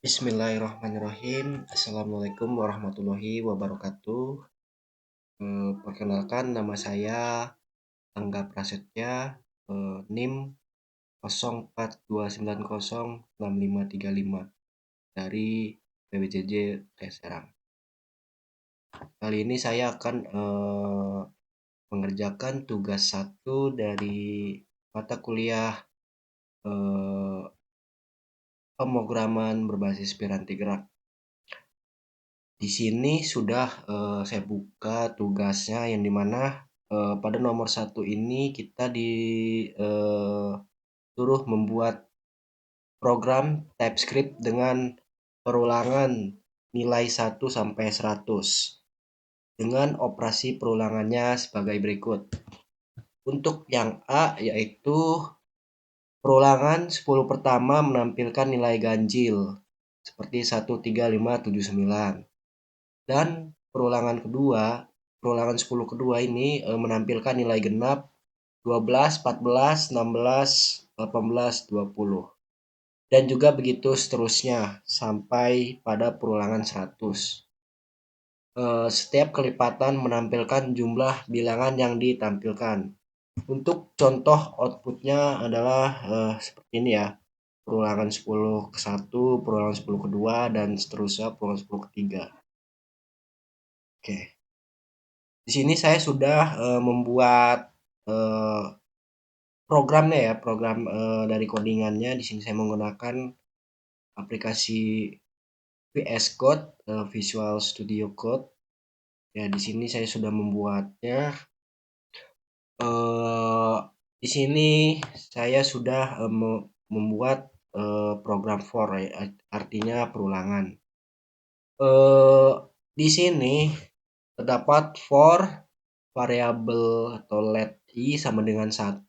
Bismillahirrahmanirrahim. Assalamualaikum warahmatullahi wabarakatuh. Perkenalkan nama saya Angga Prasetya, NIM 0429065535 dari PBJJ Serang. Kali ini saya akan mengerjakan tugas 1 dari mata kuliah pemrograman berbasis piranti gerak. Di sini sudah saya buka tugasnya yang dimana pada nomor 1 ini kita disuruh membuat program TypeScript dengan perulangan nilai 1 sampai 100 dengan operasi perulangannya sebagai berikut. Untuk yang A yaitu perulangan 10 pertama menampilkan nilai ganjil seperti 13579. Dan perulangan 10 kedua ini menampilkan nilai genap 12, 14, 16, 18, 20. Dan juga begitu seterusnya sampai pada perulangan 100. Setiap kelipatan menampilkan jumlah bilangan yang ditampilkan. Untuk contoh outputnya adalah seperti ini ya. Perulangan 10 ke 1, perulangan 10 kedua, dan seterusnya perulangan 10 ketiga. Oke. Di sini saya sudah membuat programnya ya, program dari codingannya. Di sini saya menggunakan aplikasi VS Code, Visual Studio Code. Ya, di sini saya sudah membuatnya. Di sini saya sudah membuat program for, ya, artinya perulangan. Di sini terdapat for variabel atau let i sama dengan 1,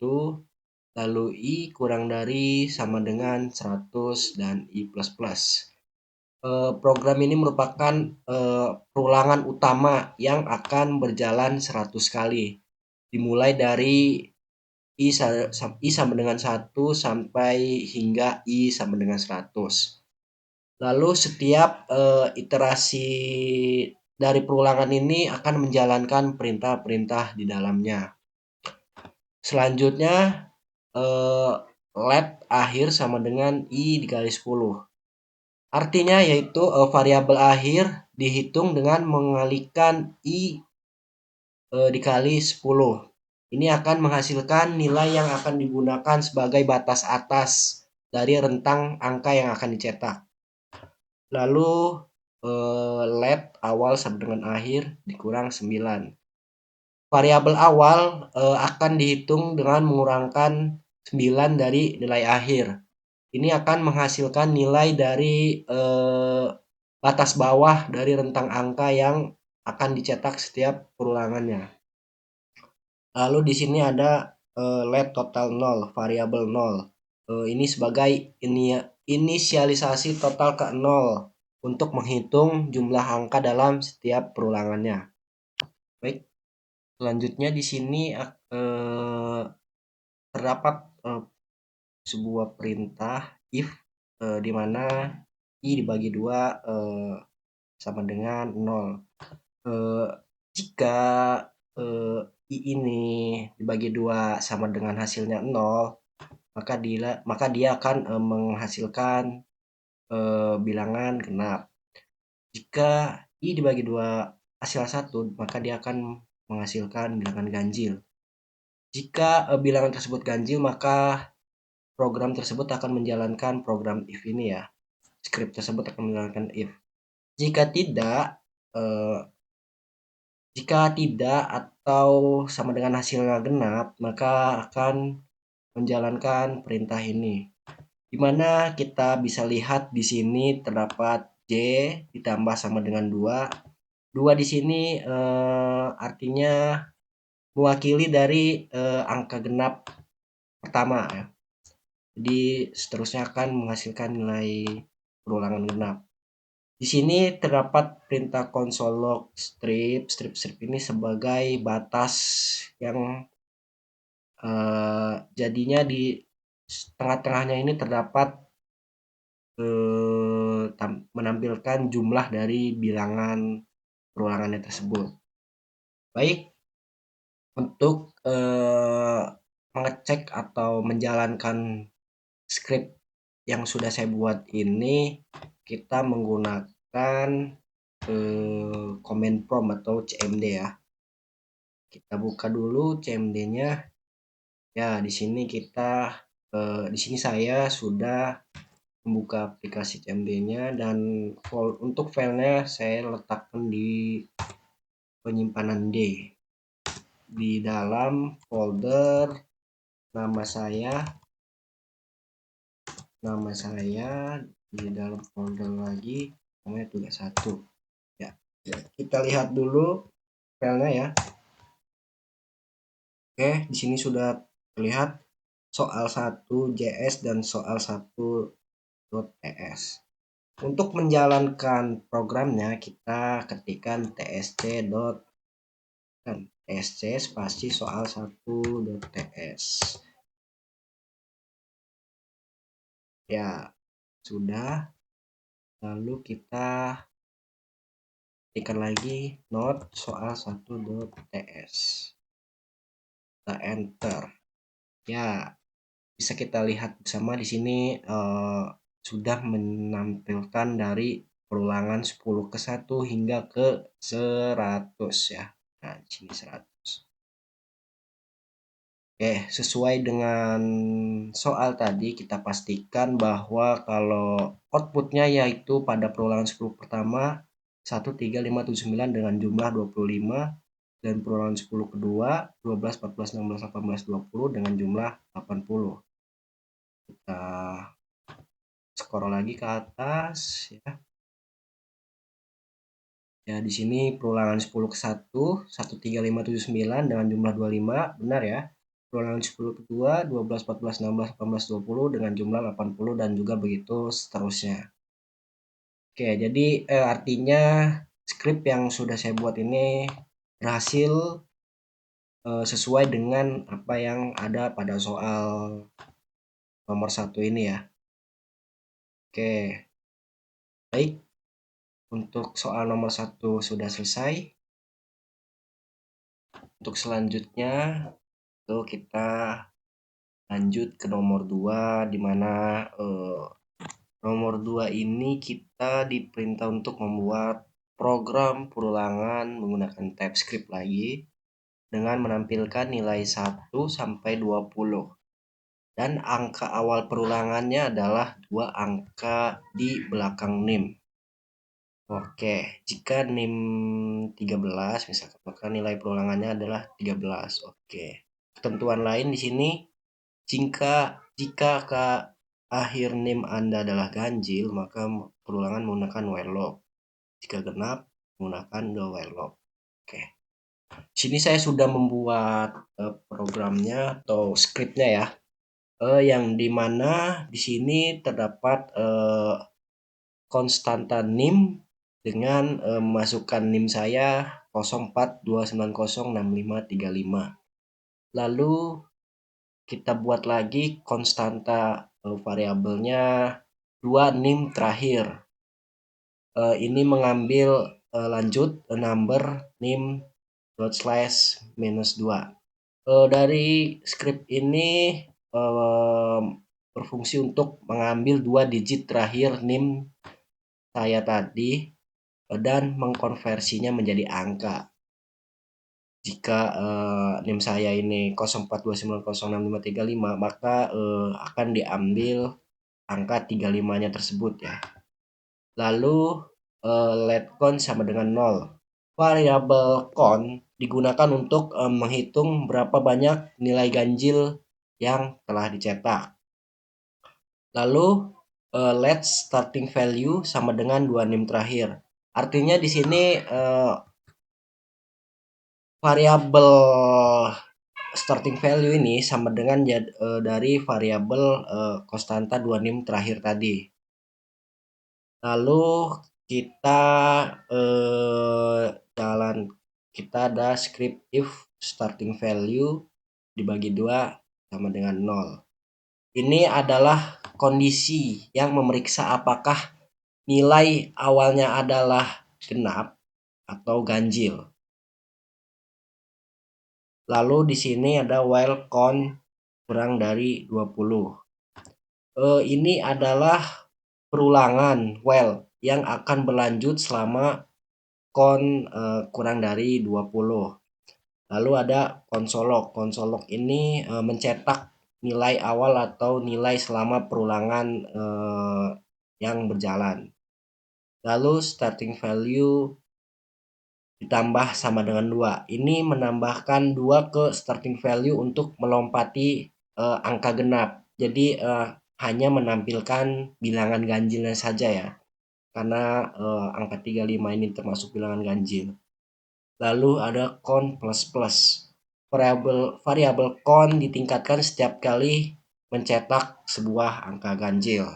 lalu i kurang dari sama dengan 100 dan i plus plus. Program ini merupakan perulangan utama yang akan berjalan 100 kali. Dimulai dari i sama dengan 1 sampai hingga i sama dengan 100. Lalu setiap iterasi dari perulangan ini akan menjalankan perintah-perintah di dalamnya. Selanjutnya let akhir sama dengan i dikali 10. Artinya yaitu variabel akhir dihitung dengan mengalikan i dikali 10. Ini akan menghasilkan nilai yang akan digunakan sebagai batas atas dari rentang angka yang akan dicetak. Lalu let awal sama dengan akhir dikurang 9. Variabel awal akan dihitung dengan mengurangkan 9 dari nilai akhir. Ini akan menghasilkan nilai dari batas bawah dari rentang angka yang akan dicetak setiap perulangannya. Lalu di sini ada let total 0, variabel 0. Ini sebagai inisialisasi total ke 0 untuk menghitung jumlah angka dalam setiap perulangannya. Baik, selanjutnya di sini terdapat sebuah perintah if di mana i dibagi 2 sama dengan 0. Jika i ini dibagi 2 sama dengan hasilnya 0, maka dia akan menghasilkan bilangan genap. Jika i dibagi 2 hasil 1, maka dia akan menghasilkan bilangan ganjil. Jika bilangan tersebut ganjil, maka program tersebut akan menjalankan program if ini ya. Script tersebut akan menjalankan if. Jika tidak atau sama dengan hasilnya genap, maka akan menjalankan perintah ini. Di mana kita bisa lihat di sini terdapat J ditambah sama dengan 2. 2 di sini artinya mewakili dari angka genap pertama ya. Jadi seterusnya akan menghasilkan nilai perulangan genap. Di sini terdapat perintah console log strip. Strip ini sebagai batas yang jadinya di tengah-tengahnya ini terdapat menampilkan jumlah dari bilangan perulangannya tersebut. Baik, untuk mengecek atau menjalankan script yang sudah saya buat ini, kita menggunakan command prompt atau CMD ya. Kita buka dulu CMD-nya. Ya, di sini di sini saya sudah membuka aplikasi CMD-nya, dan untuk filenya saya letakkan di penyimpanan D di dalam folder nama saya di dalam folder lagi namanya tugas 1 ya. Kita lihat dulu filenya ya. Oke, di sini sudah terlihat soal 1 JS dan soal 1 .ps. Untuk menjalankan programnya, kita ketikkan tsc spasi soal 1.ts. Ya, sudah. Lalu kita ketikkan lagi not soal 1.ts. Kita enter. Ya, bisa kita lihat bersama di sini sudah menampilkan dari perulangan 10 ke 1 hingga ke 100 ya. Nah, di sini 100. Oke, sesuai dengan soal tadi, kita pastikan bahwa kalau outputnya yaitu pada perulangan 10 pertama 1, 3, 5, 7, 9 dengan jumlah 25, dan perulangan 10 kedua 12, 14, 16, 18, 20 dengan jumlah 80. Kita scroll lagi ke atas ya. Ya, di sini perulangan 10 ke 1, 1, 3, 5, 7, 9 dengan jumlah 25, benar ya. Perulangan 10 ke 2, 12, 14, 16, 18, 20 dengan jumlah 80 dan juga begitu seterusnya. Oke, jadi artinya script yang sudah saya buat ini berhasil sesuai dengan apa yang ada pada soal nomor 1 ini ya. Oke, baik. Untuk soal nomor 1 sudah selesai. Untuk selanjutnya itu kita lanjut ke nomor 2, di mana nomor 2 ini kita diperintah untuk membuat program perulangan menggunakan TypeScript lagi dengan menampilkan nilai 1 sampai 20. Dan angka awal perulangannya adalah 2 angka di belakang NIM. Oke, jika NIM 13 misalkan, maka nilai perulangannya adalah 13. Oke. Ketentuan lain di sini, jika ke akhir NIM Anda adalah ganjil, maka perulangan menggunakan while loop. Jika genap, menggunakan the while loop. Oke. Sini saya sudah membuat programnya atau scriptnya ya. Yang dimana di sini terdapat konstanta NIM dengan memasukkan NIM saya 0429065535. Lalu kita buat lagi konstanta variabelnya 2 NIM terakhir. Ini mengambil lanjut number NIM /-2. Dari script ini berfungsi untuk mengambil 2 digit terakhir NIM saya tadi dan mengkonversinya menjadi angka. Jika NIM saya ini 0429065535, maka akan diambil angka 35-nya tersebut ya. Lalu let count sama dengan 0. Variabel count digunakan untuk menghitung berapa banyak nilai ganjil yang telah dicetak. Lalu let starting value sama dengan 2 NIM terakhir. Artinya di sini variabel starting value ini sama dengan dari variabel konstanta 2 NIM terakhir tadi. Lalu kita kita ada script if starting value dibagi 2 sama dengan 0. Ini adalah kondisi yang memeriksa apakah nilai awalnya adalah genap atau ganjil. Lalu di sini ada while count kurang dari 20. Ini adalah perulangan while yang akan berlanjut selama count kurang dari 20. Lalu ada konsolog. Konsolog ini mencetak nilai awal atau nilai selama perulangan yang berjalan. Lalu starting value ditambah sama dengan 2. Ini menambahkan 2 ke starting value untuk melompati angka genap. Jadi hanya menampilkan bilangan ganjilnya saja ya. Karena angka 35 ini termasuk bilangan ganjil. Lalu ada count plus plus. Variabel count ditingkatkan setiap kali mencetak sebuah angka ganjil.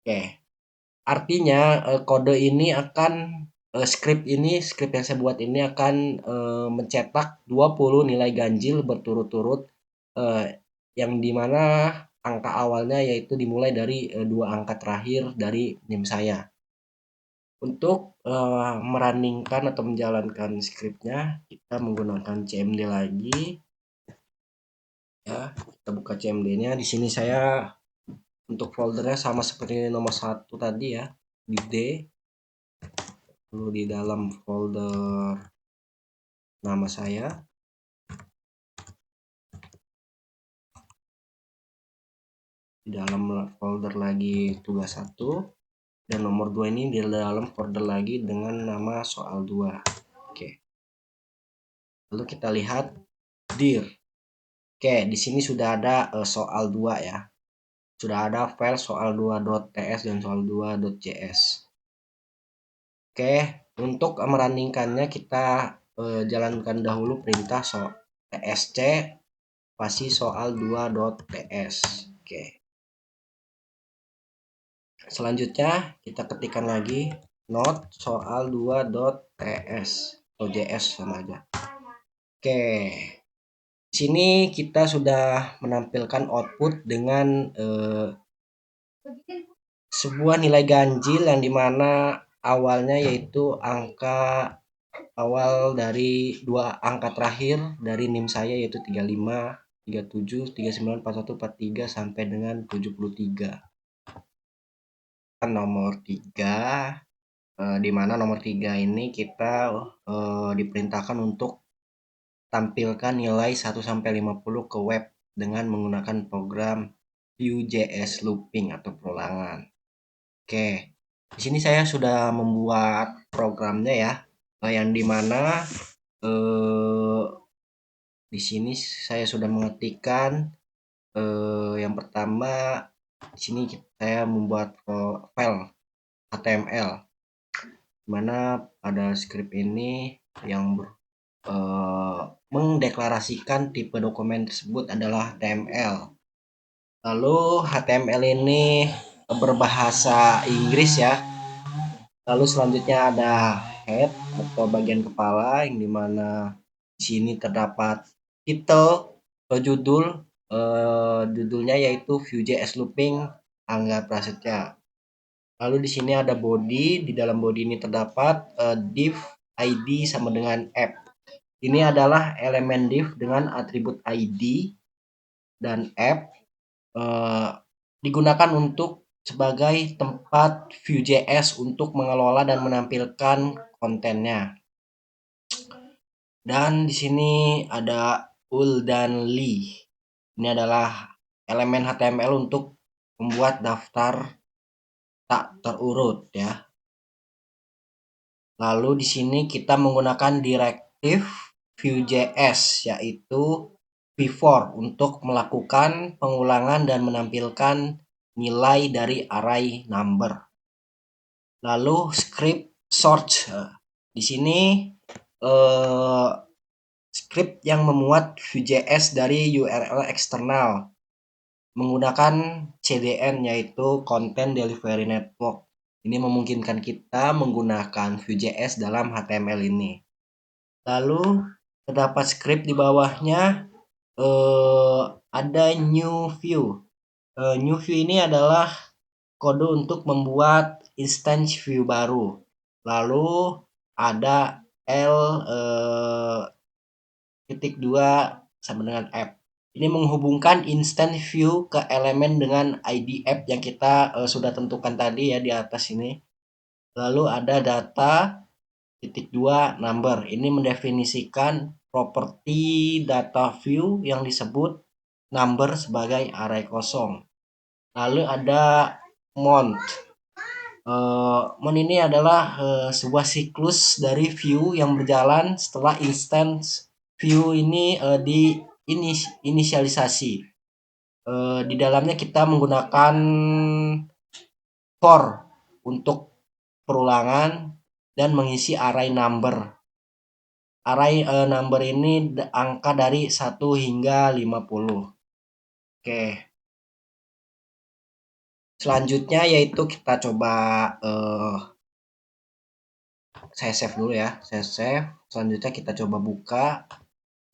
Oke. Artinya kode ini akan script yang saya buat ini akan mencetak 20 nilai ganjil berturut-turut yang dimana angka awalnya yaitu dimulai dari 2 angka terakhir dari NIM saya. Untuk merunningkan atau menjalankan scriptnya kita menggunakan CMD lagi. Ya, kita buka CMD-nya. Di sini saya untuk foldernya sama seperti nomor 1 tadi ya, di D. Lalu di dalam folder nama saya, di dalam folder lagi tugas 1, dan nomor 2 ini di dalam folder lagi dengan nama soal 2. Oke. Lalu kita lihat dir. Oke, di sini sudah ada soal 2 ya. Sudah ada file soal2.ts dan soal2.js. Oke, untuk merunningkannya kita jalankan dahulu perintah tsc spasi soal2.ts. Oke. Selanjutnya kita ketikkan lagi not soal2.ts atau js sama aja. Oke. Di sini kita sudah menampilkan output dengan sebuah nilai ganjil yang dimana awalnya yaitu angka awal dari 2 angka terakhir dari NIM saya yaitu 35, 37, 39, 41, 43 sampai dengan 73. Nomor 3 di mana nomor 3 ini kita diperintahkan untuk tampilkan nilai 1 sampai 50 ke web dengan menggunakan program Vue.js looping atau perulangan. Oke, di sini saya sudah membuat programnya ya, yang dimana di sini saya sudah mengetikkan yang pertama di sini saya membuat file HTML, dimana pada script ini yang mendeklarasikan tipe dokumen tersebut adalah HTML. Lalu HTML ini berbahasa Inggris ya. Lalu selanjutnya ada head atau bagian kepala yang dimana di sini terdapat title atau judul. Judulnya yaitu Vue.js Looping Angga Prasetya. Lalu di sini ada body. Di dalam body ini terdapat div ID sama dengan app. Ini adalah elemen div dengan atribut ID dan app digunakan untuk sebagai tempat Vue.js untuk mengelola dan menampilkan kontennya. Dan di sini ada ul dan li. Ini adalah elemen HTML untuk membuat daftar tak terurut ya. Lalu di sini kita menggunakan direktif Vue.js yaitu before untuk melakukan pengulangan dan menampilkan nilai dari array number. Lalu script search. Di sini script yang memuat Vue.js dari URL eksternal menggunakan CDN yaitu Content Delivery Network. Ini memungkinkan kita menggunakan Vue.js dalam HTML ini. Lalu terdapat script di bawahnya ada new view. New view ini adalah kode untuk membuat instance view baru. Lalu ada L titik 2 sama dengan app. Ini menghubungkan instance view ke elemen dengan ID app yang kita sudah tentukan tadi ya di atas ini. Lalu ada data titik 2 number. Ini mendefinisikan properti data view yang disebut number sebagai array kosong. Lalu ada mount. Mount ini adalah sebuah siklus dari view yang berjalan setelah instance view ini inisialisasi. Di dalamnya kita menggunakan for untuk perulangan dan mengisi array number. Array number ini angka dari 1 hingga 50. Oke. Selanjutnya yaitu kita coba saya save dulu ya. Saya save. Selanjutnya kita coba buka.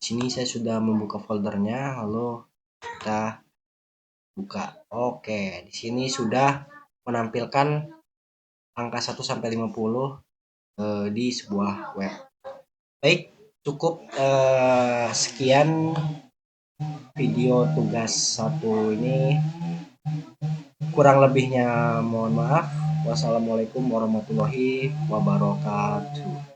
Sini saya sudah membuka foldernya, lalu kita buka. Oke, di sini sudah menampilkan angka 1 sampai 50 di sebuah web. Baik, cukup sekian video tugas 1 ini. Kurang lebihnya mohon maaf. Wassalamualaikum warahmatullahi wabarakatuh.